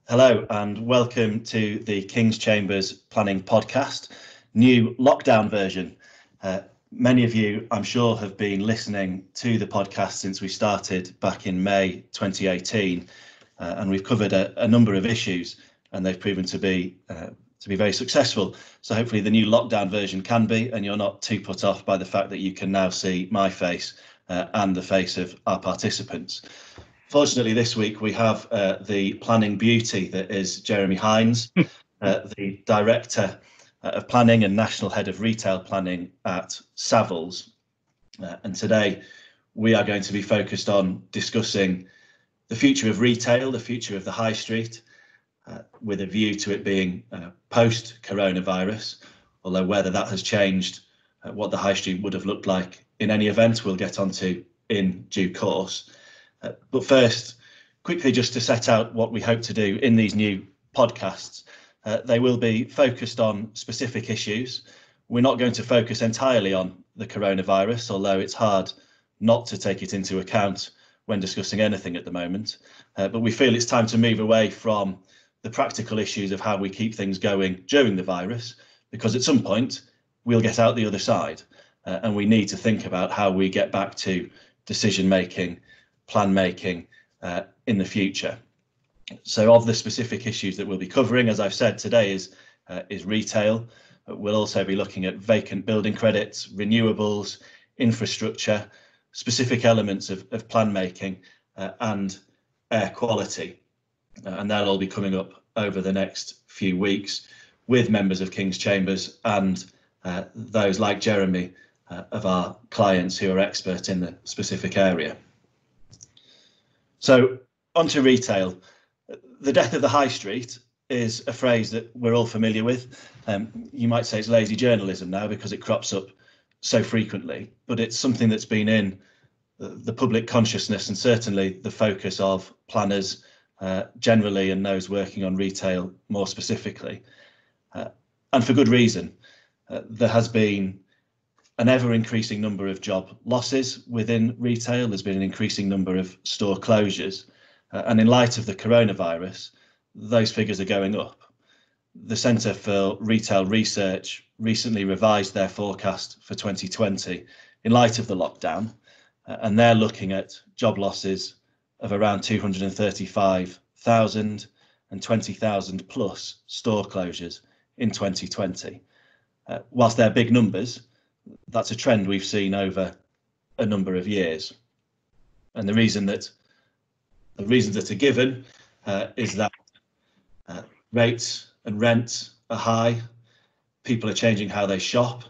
Hello and welcome to the King's Chambers Planning Podcast, new lockdown version. Many of you, I'm sure, have been listening to the podcast since we started back in May 2018, and we've covered a number of issues, and they've proven to be very successful. So hopefully the new lockdown version can be, and you're not too put off by the fact that you can now see my face and the face of our participants. Fortunately, this week we have the planning beauty that is Jeremy Hinds, the Director of Planning and National Head of Retail Planning at Savills. And today we are going to be focused on discussing the future of retail, the future of the high street, with a view to it being post-coronavirus, although whether that has changed what the high street would have looked like in any event, we'll get onto in due course. But first, quickly just to set out what we hope to do in these new podcasts. They will be focused on specific issues. We're not going to focus entirely on the coronavirus, although it's hard not to take it into account when discussing anything at the moment. But we feel it's time to move away from the practical issues of how we keep things going during the virus, because at some point we'll get out the other side, and we need to think about how we get back to decision making, plan making in the future. So of the specific issues that we'll be covering, as I've said, today is retail. We'll also be looking at vacant building credits, renewables, infrastructure, specific elements of plan making and air quality. And they'll all be coming up over the next few weeks with members of King's Chambers and those like Jeremy of our clients who are experts in the specific area. So onto retail. The death of the high street is a phrase that we're all familiar with. You might say it's lazy journalism now because it crops up so frequently, but it's something that's been in the public consciousness and certainly the focus of planners generally and those working on retail more specifically. And for good reason. There has been an ever-increasing number of job losses within retail. There's been an increasing number of store closures. And in light of the coronavirus, those figures are going up. The Centre for Retail Research recently revised their forecast for 2020 in light of the lockdown, and they're looking at job losses of around 235,000 and 20,000 plus store closures in 2020. Whilst they're big numbers, that's a trend we've seen over a number of years. And the reasons that are given is that rates and rents are high. People are changing how they shop.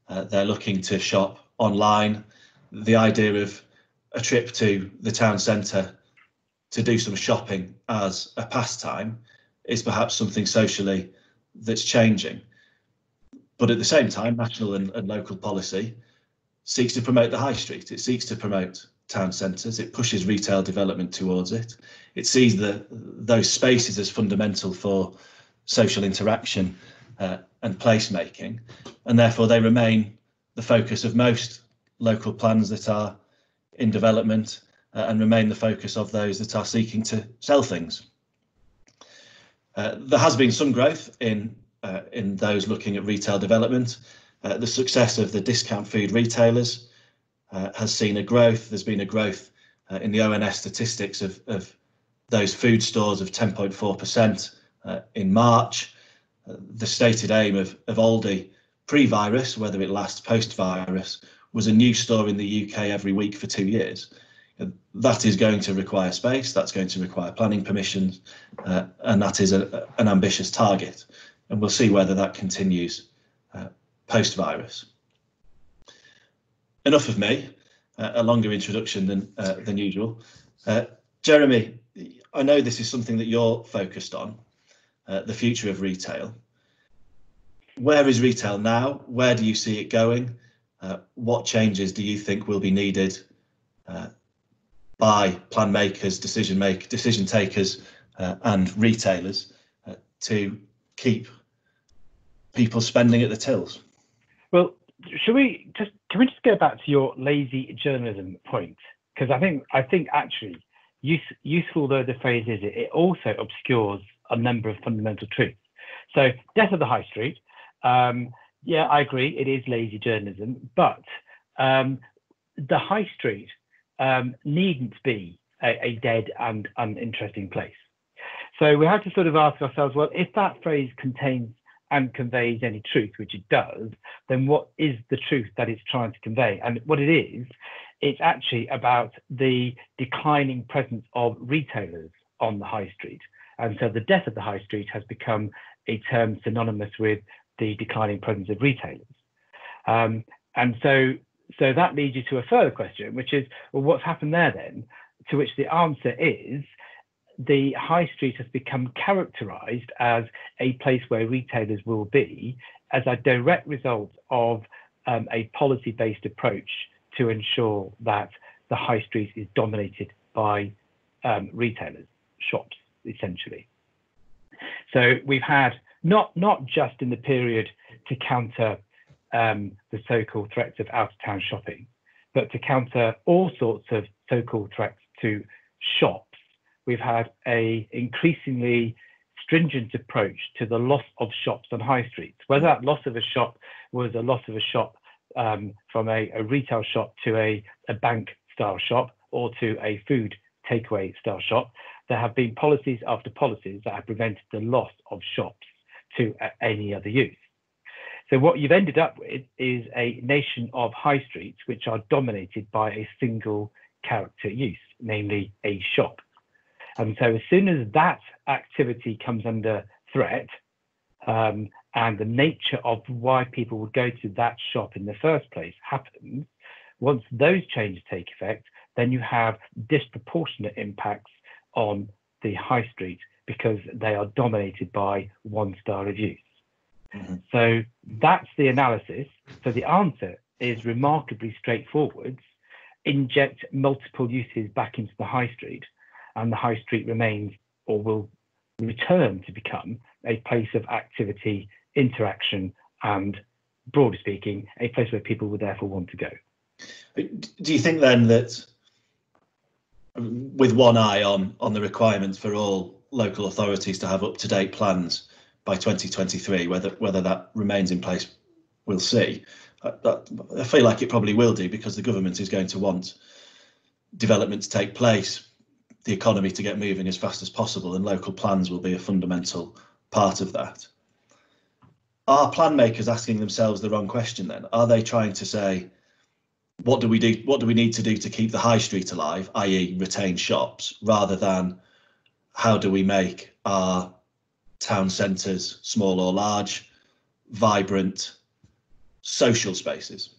They're looking to shop online. The idea of a trip to the town centre to do some shopping as a pastime is perhaps something socially that's changing. But at the same time, national and local policy seeks to promote the high street. It seeks to promote town centres. It pushes retail development towards it. It sees those spaces as fundamental for social interaction and placemaking, and therefore they remain the focus of most local plans that are in development and remain the focus of those that are seeking to sell things. There has been some growth in those looking at retail development. The success of the discount food retailers has seen a growth. There's been a growth in the ONS statistics of those food stores of 10.4% in March. The stated aim of Aldi pre-virus, whether it lasts post-virus, was a new store in the UK every week for 2 years. That is going to require space, that's going to require planning permissions, and that is an ambitious target. And we'll see whether that continues post-virus. Enough of me, a longer introduction than usual. Jeremy, I know this is something that you're focused on, the future of retail. Where is retail now? Where do you see it going? What changes do you think will be needed by plan makers, decision takers, and retailers to keep people spending at the tills? Well, can we just go back to your lazy journalism point? Because I think actually, useful though the phrase is, it also obscures a number of fundamental truths. So death of the high street. Yeah, I agree, it is lazy journalism, but the high street needn't be a dead and uninteresting place. So we have to sort of ask ourselves, well, if that phrase contains and conveys any truth, which it does, then what is the truth that it's trying to convey? And what it is, it's actually about the declining presence of retailers on the high street. And so the death of the high street has become a term synonymous with the declining presence of retailers. And so that leads you to a further question, which is, well, what's happened there then? To which the answer is, the high street has become characterized as a place where retailers will be as a direct result of a policy-based approach to ensure that the high street is dominated by retailers, shops, essentially. So we've had, not just in the period to counter the so-called threats of out-of-town shopping, but to counter all sorts of so-called threats to shops, we've had a increasingly stringent approach to the loss of shops on high streets. Whether that loss of a shop was a loss of a shop from a retail shop to a bank-style shop or to a food takeaway-style shop, there have been policies after policies that have prevented the loss of shops to any other use. So what you've ended up with is a nation of high streets which are dominated by a single character use, namely a shop. And so as soon as that activity comes under threat, and the nature of why people would go to that shop in the first place happens, once those changes take effect, then you have disproportionate impacts on the high street because they are dominated by one style of use. Mm-hmm. So that's the analysis. So the answer is remarkably straightforward. Inject multiple uses back into the high street, and the high street remains or will return to become a place of activity, interaction, and, broadly speaking, a place where people would therefore want to go. Do you think then that, with one eye on the requirements for all local authorities to have up-to-date plans by 2023, whether that remains in place, we'll see. I feel like it probably will do, because the government is going to want development to take place, the economy to get moving as fast as possible, and local plans will be a fundamental part of that. Are plan makers asking themselves the wrong question then? Are they trying to say, what do we do? What do we need to do to keep the high street alive, i.e. retain shops, rather than how do we make our town centres, small or large, vibrant social spaces?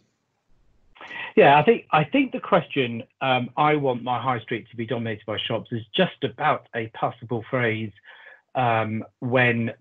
Yeah, I think the question, I want my high street to be dominated by shops, is just about a passable phrase when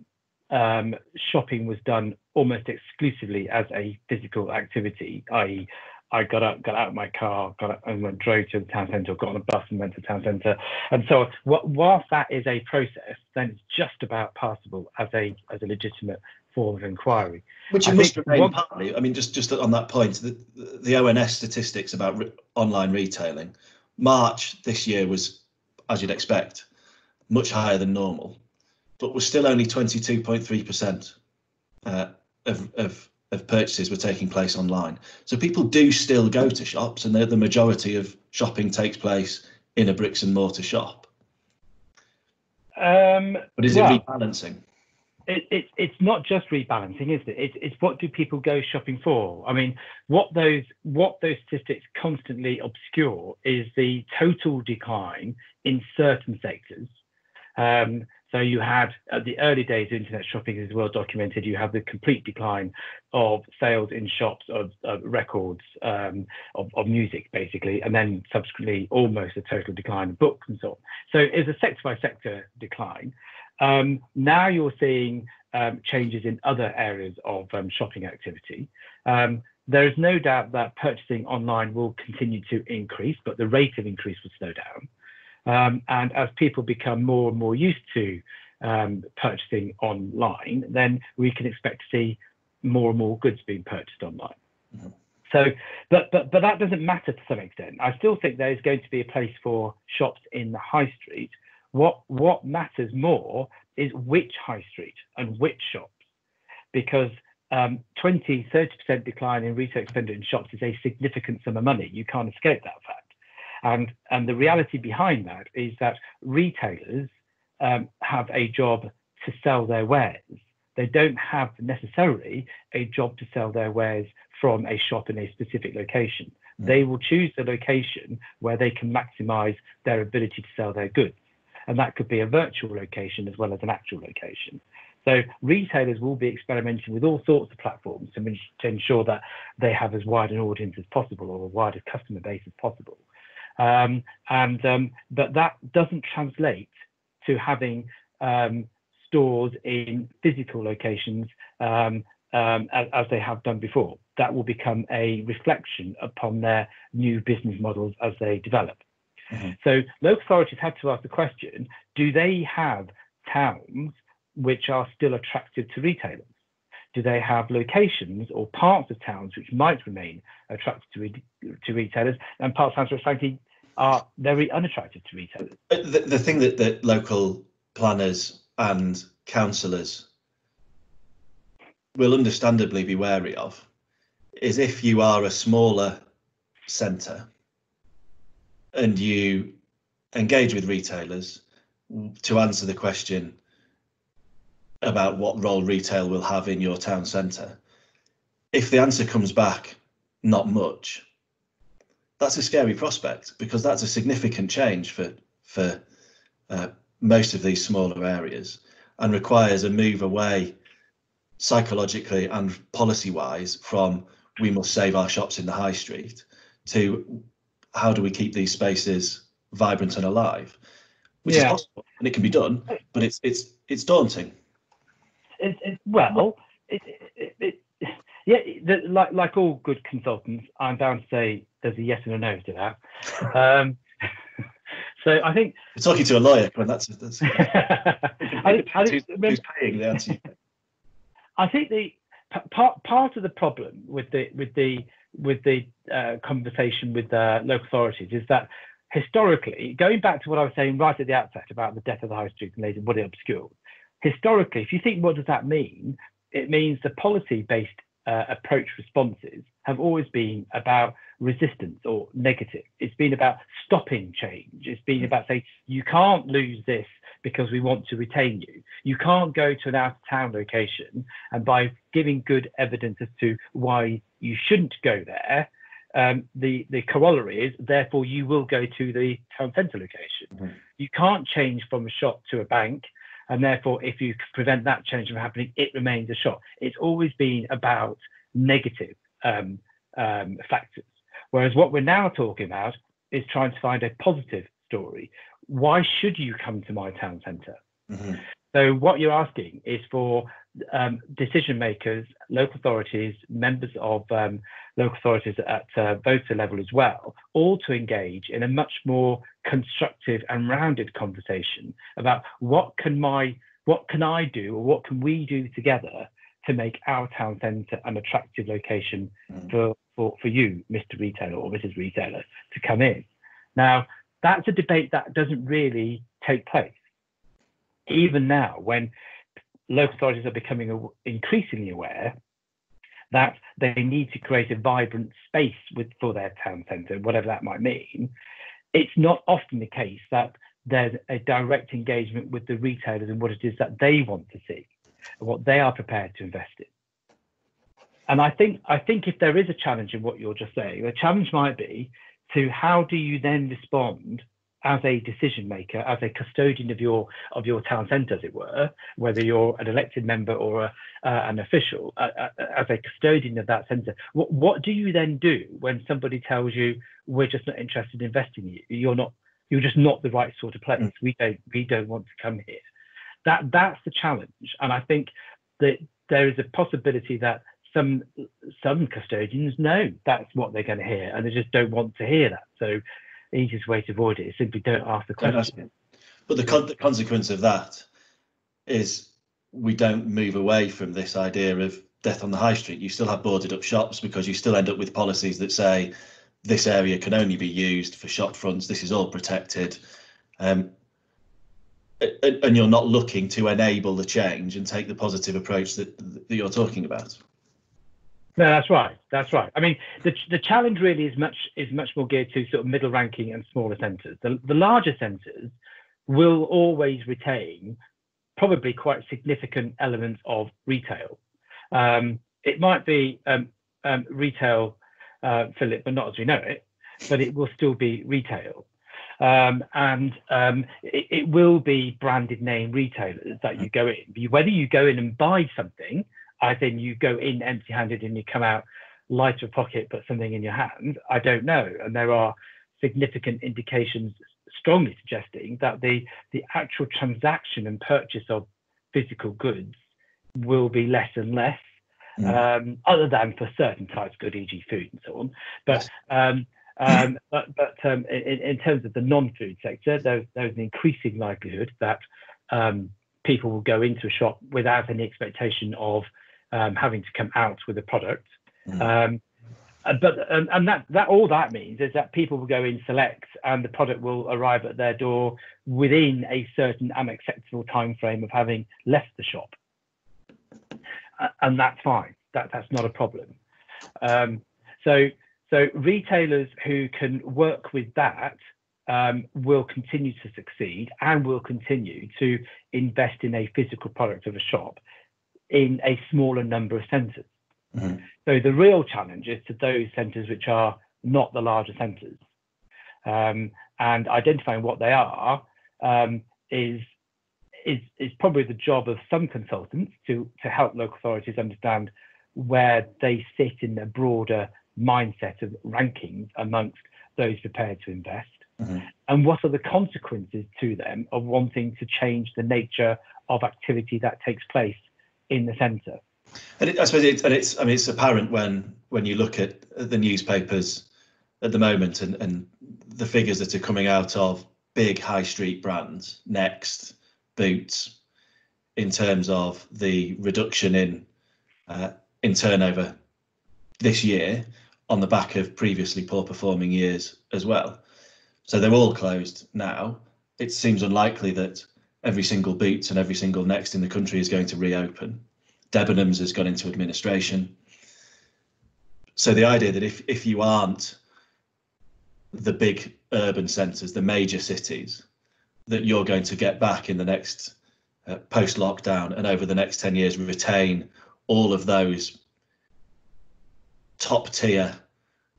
shopping was done almost exclusively as a physical activity, i.e. I got out of my car, drove to the town centre, got on a bus and went to the town centre. And so whilst that is a process, then it's just about passable as a legitimate form of inquiry. Which it must remain partly. I mean, just on that point, the ONS statistics about online retailing, March this year was, as you'd expect, much higher than normal, but was still only 22.3% of purchases were taking place online. So people do still go to shops, and the majority of shopping takes place in a bricks and mortar shop. But is it rebalancing? It's not just rebalancing, is it? It's what do people go shopping for? I mean, what those statistics constantly obscure is the total decline in certain sectors. So you had, at the early days of internet shopping, is well documented, you have the complete decline of sales in shops of records, of music, basically, and then subsequently almost a total decline of books and so on. So it's a sector by sector decline. Now you're seeing changes in other areas of shopping activity. There is no doubt that purchasing online will continue to increase, but the rate of increase will slow down. And as people become more and more used to purchasing online, then we can expect to see more and more goods being purchased online. Mm-hmm. So, but that doesn't matter to some extent. I still think there is going to be a place for shops in the high street. What matters more is which high street and which shops, because 20-30% decline in retail expenditure in shops is a significant sum of money. You can't escape that fact. And the reality behind that is that retailers have a job to sell their wares. They don't have necessarily a job to sell their wares from a shop in a specific location. They will choose the location where they can maximize their ability to sell their goods. And that could be a virtual location as well as an actual location. So retailers will be experimenting with all sorts of platforms to ensure that they have as wide an audience as possible, or a wider customer base as possible. But that doesn't translate to having stores in physical locations as they have done before. That will become a reflection upon their new business models as they develop. So local authorities had to ask the question, do they have towns which are still attractive to retailers? Do they have locations or parts of towns which might remain attractive to retailers, and parts of towns which frankly are very unattractive to retailers? The thing that local planners and councillors will understandably be wary of is if you are a smaller centre and you engage with retailers to answer the question about what role retail will have in your town centre, if the answer comes back not much, that's a scary prospect, because that's a significant change for most of these smaller areas, and requires a move away psychologically and policy wise from we must save our shops in the high street to how do we keep these spaces vibrant and alive, which is possible and it can be done, but it's daunting. Like all good consultants, I'm bound to say there's a yes and a no to that. So I think you're talking to a lawyer, and that's who's paying the answer. I think the part of the problem with the conversation with local authorities is that historically, going back to what I was saying right at the outset about the death of the high street and what it obscured, historically, if you think what does that mean, it means the policy-based approach responses have always been about resistance or negative. It's been about stopping change. It's been about saying, you can't lose this because we want to retain you. You can't go to an out-of-town location, and by giving good evidence as to why you shouldn't go there, the corollary is, therefore, you will go to the town centre location. You can't change from a shop to a bank, and therefore, if you prevent that change from happening, it remains a shop. It's always been about negative factors. Whereas what we're now talking about is trying to find a positive story. Why should you come to my town centre? So what you're asking is for decision makers, local authorities, members of local authorities at voter level as well, all to engage in a much more constructive and rounded conversation about what can I do, or what can we do together to make our town centre an attractive location for you, Mr. Retailer or Mrs. Retailer, to come in. Now, that's a debate that doesn't really take place. Even now, when local authorities are becoming increasingly aware that they need to create a vibrant space for their town centre, whatever that might mean, it's not often the case that there's a direct engagement with the retailers and what it is that they want to see and what they are prepared to invest in. And I think if there is a challenge in what you're just saying, the challenge might be to how do you then respond as a decision maker, as a custodian of your town centre, as it were, whether you're an elected member or an official, as a custodian of that centre. What do you then do when somebody tells you, we're just not interested in investing in you? You're just not the right sort of place. We don't want to come here. That's the challenge. And I think that there is a possibility that some custodians know that's what they're going to hear, and they just don't want to hear that. So the easiest way to avoid it is simply don't ask the question. But the consequence of that is we don't move away from this idea of death on the high street. You still have boarded up shops because you still end up with policies that say this area can only be used for shop fronts. This is all protected. And and you're not looking to enable the change and take the positive approach that you're talking about. No, that's right. That's right. I mean, the challenge really is much more geared to sort of middle ranking and smaller centres. The larger centres will always retain probably quite significant elements of retail. It might be retail, Philip, but not as we know it, but it will still be retail. It will be branded name retailers that you go in. Whether you go in and buy something, I think you go in empty-handed and you come out light of pocket, put something in your hand, I don't know. And there are significant indications strongly suggesting that the actual transaction and purchase of physical goods will be less and less, other than for certain types of good, e.g. food and so on. But in terms of the non-food sector, there's an increasing likelihood that people will go into a shop without any expectation of having to come out with a product. That all that means is that people will go in select and the product will arrive at their door within a certain and acceptable time frame of having left the shop, and that's fine. That's not a problem. So retailers who can work with that will continue to succeed and will continue to invest in a physical product of a shop in a smaller number of centres. So the real challenge is to those centres which are not the larger centres, and identifying what they are is probably the job of some consultants to help local authorities understand where they sit in the broader mindset of rankings amongst those prepared to invest, and what are the consequences to them of wanting to change the nature of activity that takes place in the centre. And I suppose it's apparent when you look at the newspapers at the moment and the figures that are coming out of big high street brands, Next, Boots, in terms of the reduction in turnover this year on the back of previously poor performing years as well. So they're all closed now. It seems unlikely that every single Boots and every single Next in the country is going to reopen. Debenhams has gone into administration. So the idea that if you aren't the big urban centres, the major cities, that you're going to get back in the next post-lockdown and over the next 10 years retain all of those top tier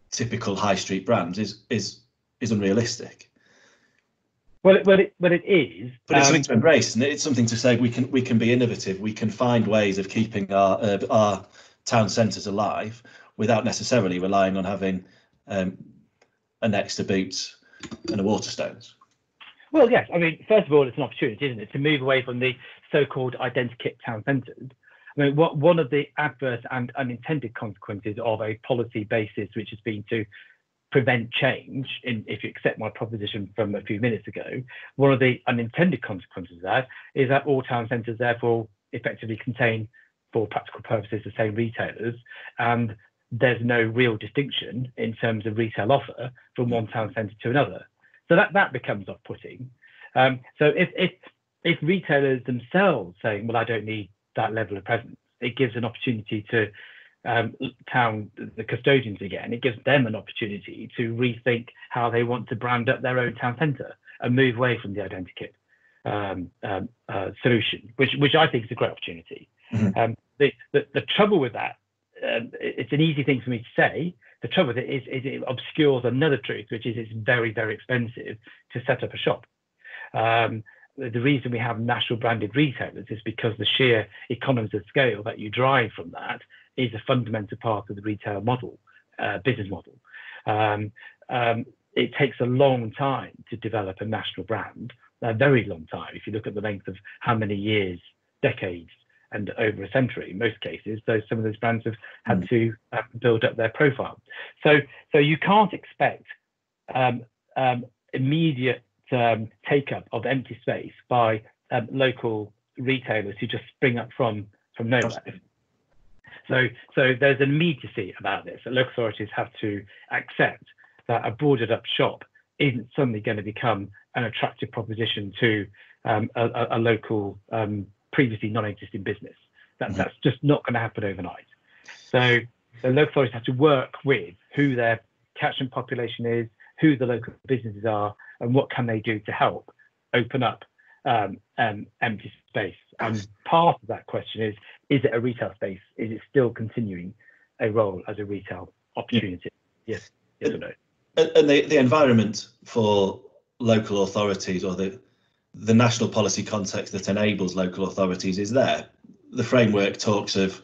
typical high street brands is unrealistic. Well, it is. But it's something to embrace, isn't it? It's something to say we can be innovative. We can find ways of keeping our town centres alive without necessarily relying on having an extra Boots and a Waterstones. Well, yes. I mean, first of all, it's an opportunity, isn't it, to move away from the so-called identikit town centres. I mean, one of the adverse and unintended consequences of a policy basis, which has been to prevent change, if you accept my proposition from a few minutes ago, one of the unintended consequences of that is that all town centres therefore effectively contain, for practical purposes, the same retailers, and there's no real distinction in terms of retail offer from one town centre to another. So that becomes off-putting. So if retailers themselves saying, well, I don't need that level of presence, it gives an opportunity to the custodians again, it gives them an opportunity to rethink how they want to brand up their own town centre and move away from the identikit solution, which I think is a great opportunity. The trouble with that, it's an easy thing for me to say. The trouble with it is it obscures another truth, which is it's very, very expensive to set up a shop. The reason we have national branded retailers is because the sheer economies of scale that you drive from that is a fundamental part of the retail model, business model. It takes a long time to develop a national brand, a very long time. If you look at the length of how many years, decades, and over a century, in most cases, some of those brands have had to build up their profile. So you can't expect immediate take-up of empty space by local retailers who just spring up from nowhere. So there's an immediacy about this, that local authorities have to accept that a boarded up shop isn't suddenly going to become an attractive proposition to a local previously non-existing business. That's just not going to happen overnight. So the local authorities have to work with who their catchment population is, who the local businesses are, and what can they do to help open up empty space. And part of that question is it a retail space? Is it still continuing a role as a retail opportunity? Yes or no? And the environment for local authorities, or the national policy context that enables local authorities, is there. The framework talks of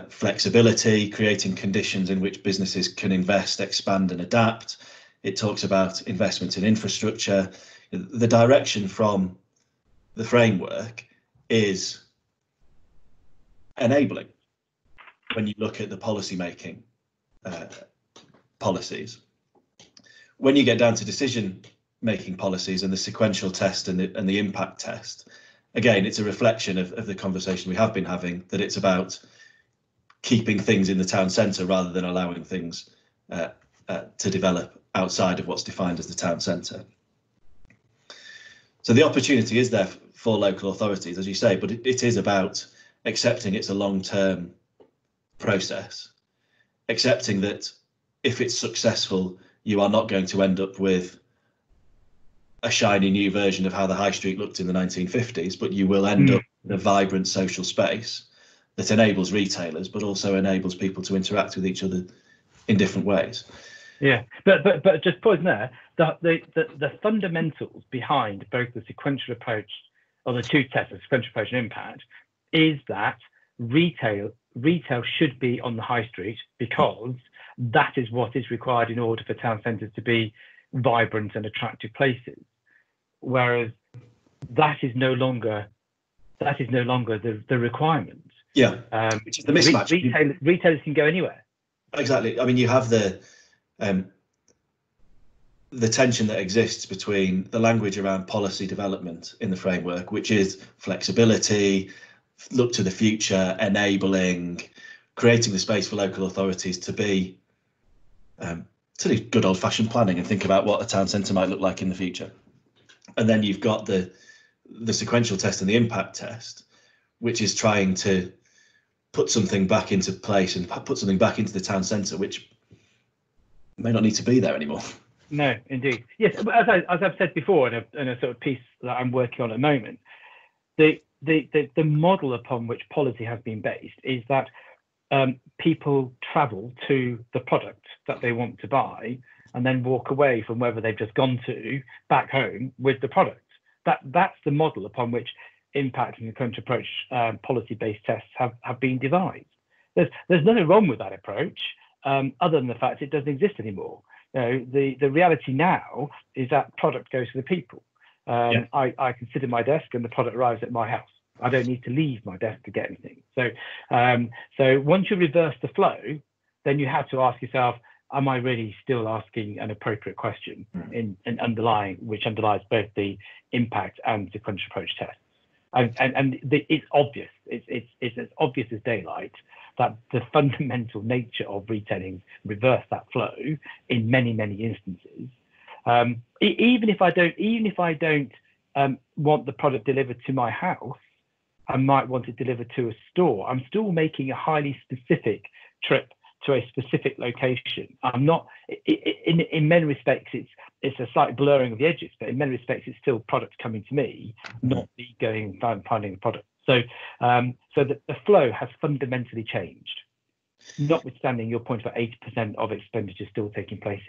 flexibility, creating conditions in which businesses can invest, expand and adapt. It talks about investment in infrastructure. The direction from the framework is enabling when you look at the policy making policies. When you get down to decision making policies and the sequential test and the impact test, again, it's a reflection of the conversation we have been having, that it's about keeping things in the town centre rather than allowing things to develop outside of what's defined as the town centre. So the opportunity is there for local authorities, as you say, but it is about accepting it's a long-term process, accepting that if it's successful, you are not going to end up with a shiny new version of how the high street looked in the 1950s, but you will end up in a vibrant social space that enables retailers, but also enables people to interact with each other in different ways. Yeah, but just pausing there, the fundamentals behind both the sequential approach, or the two tests, the sequential approach and impact, is that retail should be on the high street, because that is what is required in order for town centres to be vibrant and attractive places. Whereas that is no longer the requirement. Yeah, which is the mismatch. Retailers can go anywhere. Exactly. I mean, you have the tension that exists between the language around policy development in the framework, which is flexibility, look to the future, enabling, creating the space for local authorities to be to do good old-fashioned planning and think about what a town centre might look like in the future. And then you've got the sequential test and the impact test, which is trying to put something back into place and put something back into the town centre, which may not need to be there anymore. No, indeed. Yes, as I've said before in a sort of piece that I'm working on at the moment, the model upon which policy has been based is that people travel to the product that they want to buy and then walk away from wherever they've just gone to back home with the product. That's the model upon which impact and the current approach policy-based tests have been devised. There's nothing wrong with that approach, other than the fact it doesn't exist anymore. You know, the reality now is that product goes to the people. I can sit at my desk and the product arrives at my house. I don't need to leave my desk to get anything. So once you reverse the flow, then you have to ask yourself, am I really still asking an appropriate question which underlies both the impact and sequential approach tests? It's obvious. It's as obvious as daylight that the fundamental nature of retailing reverse that flow in many instances. Even if I don't want the product delivered to my house, I might want it delivered to a store. I'm still making a highly specific trip to a specific location. I'm not, in many respects, it's a slight blurring of the edges, but in many respects, it's still product coming to me, not me going and finding the product. So the flow has fundamentally changed. Notwithstanding your point about 80% of expenditure still taking place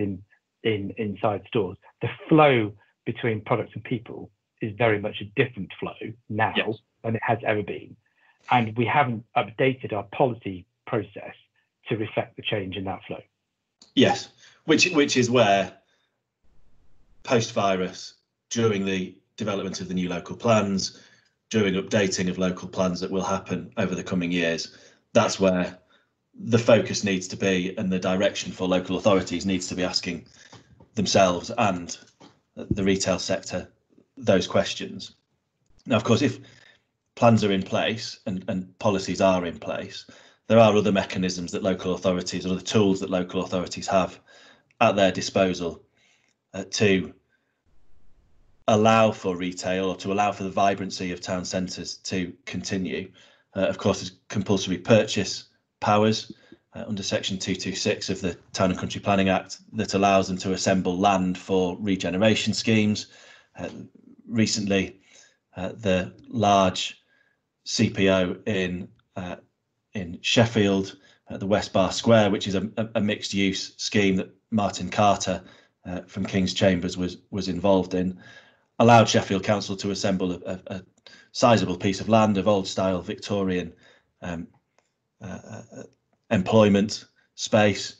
inside stores, the flow between products and people is very much a different flow now than it has ever been. And we haven't updated our policy process to reflect the change in that flow. Yes, which is where post-virus, during the development of the new local plans, during updating of local plans that will happen over the coming years, that's where the focus needs to be, and the direction for local authorities needs to be asking themselves and the retail sector those questions. Now, of course, if plans are in place and policies are in place, there are other mechanisms that local authorities, or the tools that local authorities have at their disposal to allow for retail or to allow for the vibrancy of town centres to continue. Of course, there's compulsory purchase powers under Section 226 of the Town and Country Planning Act that allows them to assemble land for regeneration schemes. Recently, the large CPO in Sheffield, the West Bar Square, which is a mixed-use scheme that Martin Carter from King's Chambers was involved in, allowed Sheffield Council to assemble a sizable piece of land of old-style Victorian employment space,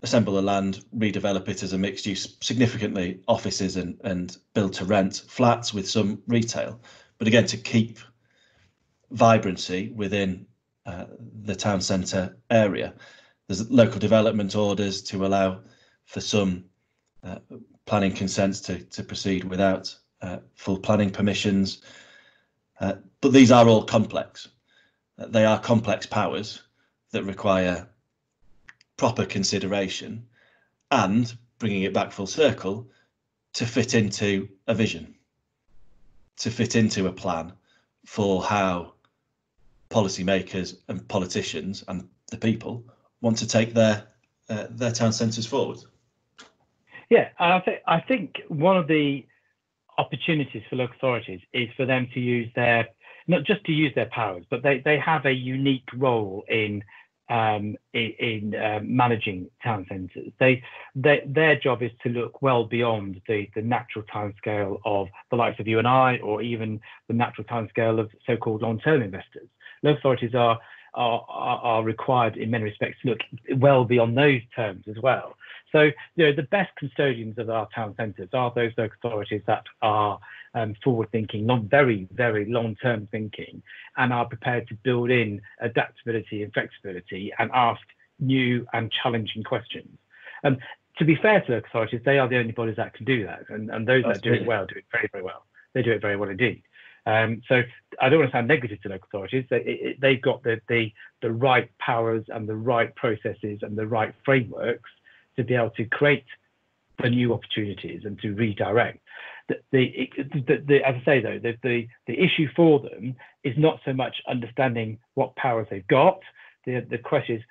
assemble the land, redevelop it as a mixed use, significantly offices and build to rent flats with some retail. But again, to keep vibrancy within the town centre area. There's local development orders to allow for some planning consents to proceed without full planning permissions. But these are all complex. They are complex powers that require proper consideration and, bringing it back full circle, to fit into a vision, to fit into a plan for how policymakers and politicians and the people want to take their town centres forward. Yeah, I think one of the opportunities for local authorities is for them to use not just to use their powers, but they have a unique role in managing town centres. Their job is to look well beyond the natural timescale of the likes of you and I, or even the natural timescale of so-called long-term investors. Local authorities are required in many respects to look well beyond those terms as well. So, the best custodians of our town centres are those local authorities that are forward-thinking, very, very long-term thinking, and are prepared to build in adaptability and flexibility and ask new and challenging questions. To be fair to local authorities, they are the only bodies that can do that, and those that do it well do it very, very well. They do it very well indeed. So I don't want to sound negative to local authorities. They've got the right powers and the right processes and the right frameworks to be able to create the new opportunities and to redirect. As I say though, the issue for them is not so much understanding what powers they've got. The question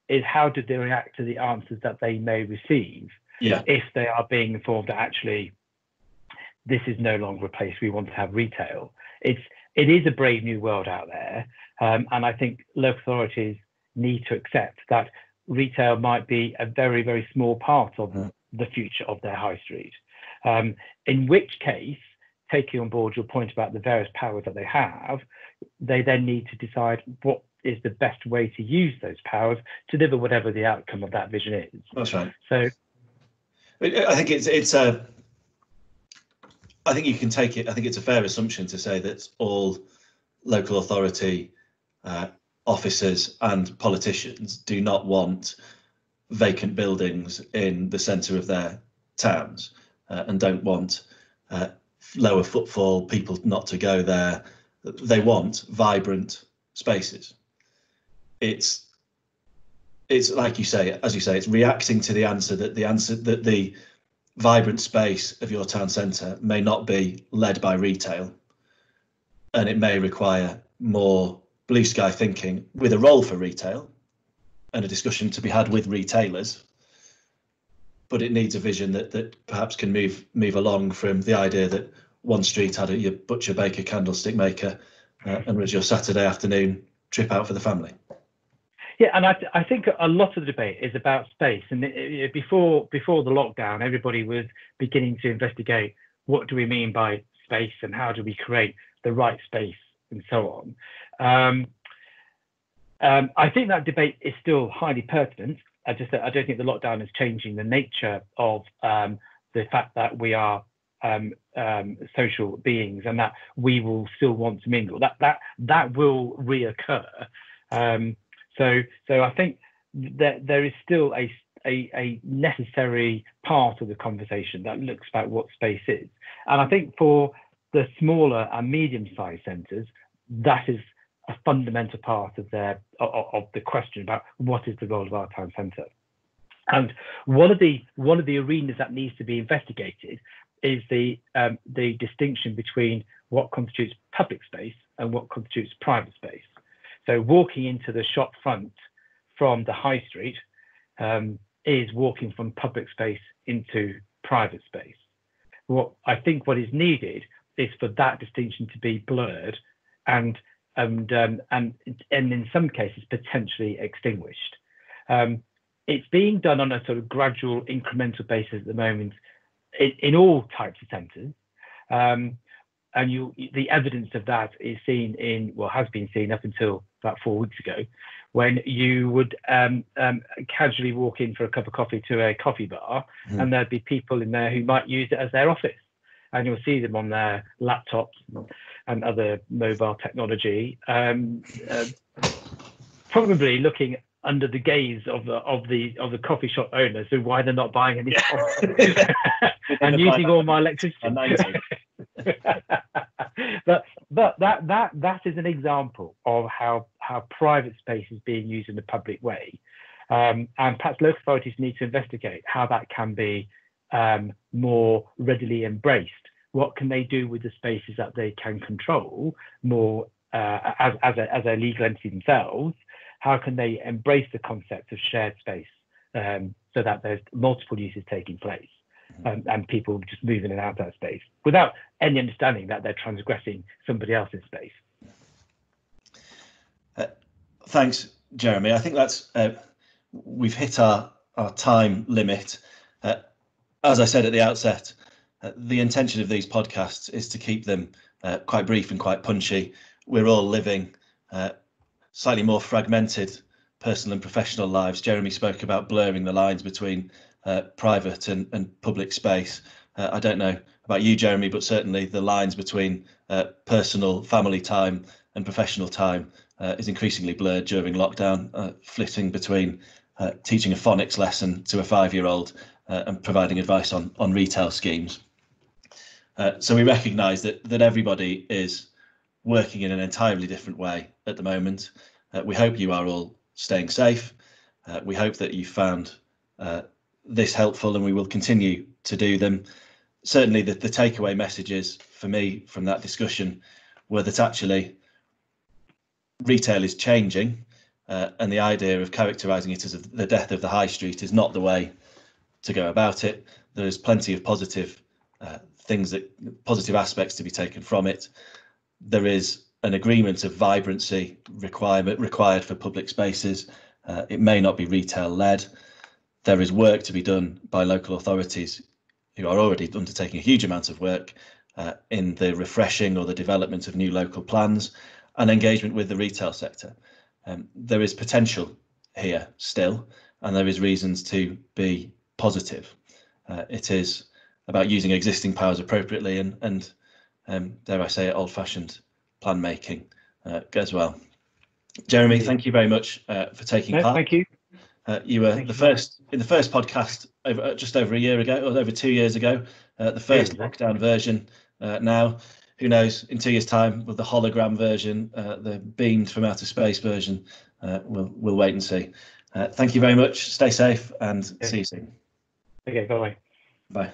is how do they react to the answers that they may receive if they are being informed that actually this is no longer a place we want to have retail. It is a brave new world out there, and I think local authorities need to accept that retail might be a very, very small part of the future of their high street. In which case, taking on board your point about the various powers that they have, they then need to decide what is the best way to use those powers to deliver whatever the outcome of that vision is. That's right. So I think it's a. I think you can take it. I think it's a fair assumption to say that all local authority officers and politicians do not want vacant buildings in the centre of their towns and don't want lower footfall, people not to go there. They want vibrant spaces. It's like you say, as you say, it's reacting to the answer that the vibrant space of your town centre may not be led by retail, and it may require more blue sky thinking with a role for retail and a discussion to be had with retailers, but it needs a vision that perhaps can move along from the idea that one street had your butcher, baker, candlestick maker and was your Saturday afternoon trip out for the family. Yeah, and I think a lot of the debate is about space. And before the lockdown, everybody was beginning to investigate what do we mean by space and how do we create the right space and so on. I think that debate is still highly pertinent. I don't think the lockdown is changing the nature of the fact that we are social beings and that we will still want to mingle. That will reoccur. So I think that there is still a necessary part of the conversation that looks about what space is. And I think for the smaller and medium-sized centres, that is a fundamental part of the question about what is the role of our town centre. And one of the arenas that needs to be investigated is the distinction between what constitutes public space and what constitutes private space. So walking into the shop front from the high street is walking from public space into private space. What I think what is needed is for that distinction to be blurred and in some cases potentially extinguished. It's being done on a sort of gradual incremental basis at the moment in all types of centres. And the evidence of that is seen in, well, has been seen up until about 4 weeks ago, when you would casually walk in for a cup of coffee to a coffee bar, and there'd be people in there who might use it as their office. And you'll see them on their laptops and other mobile technology, probably looking under the gaze of the coffee shop owner, so why they're not buying any coffee and using all my electricity. but that is an example of how private space is being used in a public way, and perhaps local authorities need to investigate how that can be more readily embraced. What can they do with the spaces that they can control more as a legal entity themselves? How can they embrace the concept of shared space so that there's multiple uses taking place and people just moving in and out of that space without any understanding that they're transgressing somebody else's space? Thanks, Jeremy. I think that's we've hit our time limit. As I said at the outset, the intention of these podcasts is to keep them quite brief and quite punchy. We're all living slightly more fragmented personal and professional lives. Jeremy spoke about blurring the lines between private and public space. I don't know about you, Jeremy, but certainly the lines between personal family time and professional time is increasingly blurred during lockdown, flitting between teaching a phonics lesson to a 5-year-old and providing advice on retail schemes. So we recognise that everybody is working in an entirely different way at the moment. We hope you are all staying safe. We hope that you found this helpful, and we will continue to do them. Certainly the takeaway messages for me from that discussion were that actually retail is changing, and the idea of characterising it as the death of the high street is not the way to go about it. There's plenty of positive positive aspects to be taken from it. There is an agreement of vibrancy required for public spaces. It may not be retail led. There is work to be done by local authorities who are already undertaking a huge amount of work in the refreshing or the development of new local plans and engagement with the retail sector. There is potential here still, and there is reasons to be positive. It is about using existing powers appropriately and dare I say it, old-fashioned plan making as well. Jeremy, thank you very much for taking part. Thank you. You were in the first podcast just over a year ago, or over 2 years ago, the first lockdown version. Now, who knows, in 2 years' time, with the hologram version, the beamed from outer space version, we'll wait and see. Thank you very much. Stay safe and see you soon. Okay, bye-bye. Bye.